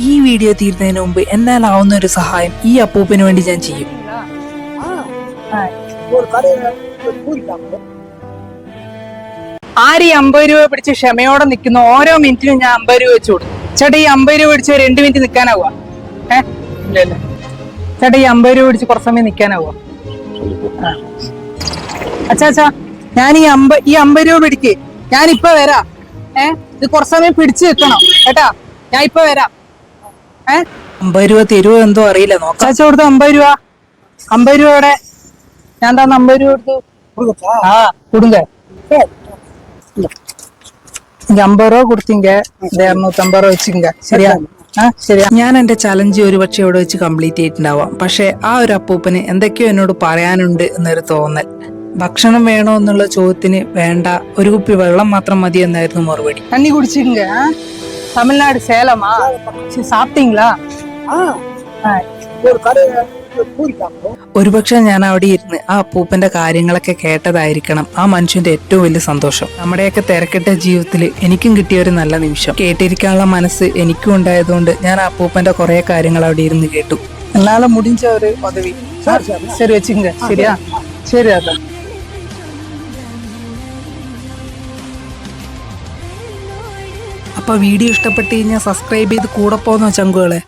ഈ വീഡിയോ തീരുന്നതിന് മുമ്പ് എന്നാലാവുന്ന ഒരു സഹായം ഈ അപ്പൂപ്പന് വേണ്ടി ഞാൻ ചെയ്യും. ആര് ഈ 50 രൂപ പിടിച്ച് ക്ഷമയോടെ നിൽക്കുന്ന ഓരോ മിനിറ്റിനും ഞാൻ 50 രൂപ വെച്ച് കൊടുക്കും. ചേട്ടാ ഈ 50 രൂപ പിടിച്ച് 2 മിനിറ്റ് നിൽക്കാനാവുക? ഇല്ല. ചേട്ടാ ഈ 50 രൂപ പിടിച്ച് കുറച്ച് സമയം നിൽക്കാനാവുക? അച്ഛാ ഞാൻ ഈ 50 രൂപ പിടിക്ക്, ഞാൻ ഇപ്പൊ വരാം. ഇത് കുറച്ച് സമയം പിടിച്ചു നിൽക്കണം കേട്ടാ, ഞാൻ ഇപ്പൊ വരാം. 50 രൂപ തരുവോ എന്തോ അറിയില്ല, നോക്കാം. ചാച്ച കൊടുത്തു 50 രൂപ. 50 രൂപയുടെ ഞാൻ തന്നെ 50 രൂപ കൊടുത്തു. കൊടുങ്ക 50 രൂപ കൊടുത്തിങ്ക, 250 രൂപ വെച്ചിങ്ക. ശരിയാ? ശരിയാ. ഞാൻ എന്റെ ചലഞ്ച് ഒരുപക്ഷെ ഇവിടെ വെച്ച് കംപ്ലീറ്റ് ചെയ്തിട്ടുണ്ടാവാം. പക്ഷെ ആ ഒരു അപ്പൂപ്പന് എന്തൊക്കെയോ എന്നോട് പറയാനുണ്ട് എന്നൊരു തോന്നൽ. ഭക്ഷണം വേണോ എന്നുള്ള ചോദ്യത്തിന് വേണ്ട, ഒരു കുപ്പി വെള്ളം മാത്രം മതി എന്നായിരുന്നു മറുപടി. தண்ணி குடிச்சிங்க. தமிழ்நாடு சேலமா? சாப்பிட்டீங்களா? ഒരുപക്ഷെ ഞാൻ അവിടെ ഇരുന്ന് ആ അപ്പൂപ്പന്റെ കാര്യങ്ങളൊക്കെ കേട്ടതായിരിക്കണം ആ മനുഷ്യന്റെ ഏറ്റവും വലിയ സന്തോഷം. നമ്മുടെയൊക്കെ തിരക്കിട്ട ജീവിതത്തിൽ എനിക്കും കിട്ടിയ ഒരു നല്ല നിമിഷം. കേട്ടിരിക്കാനുള്ള മനസ്സ് എനിക്കും ഉണ്ടായതുകൊണ്ട് ഞാൻ ആ അപ്പൂപ്പന്റെ കുറെ കാര്യങ്ങൾ അവിടെ ഇരുന്ന് കേട്ടു. என்னால முடிஞ்ச ஒரு உதவி. சரி வச்சுங்க. சரியா? சரி அதான். അപ്പൊ വീഡിയോ ഇഷ്ടപ്പെട്ട് കഴിഞ്ഞാൽ സബ്സ്ക്രൈബ് ചെയ്ത് കൂടെ പോന്നോ ചങ്കുകളെ.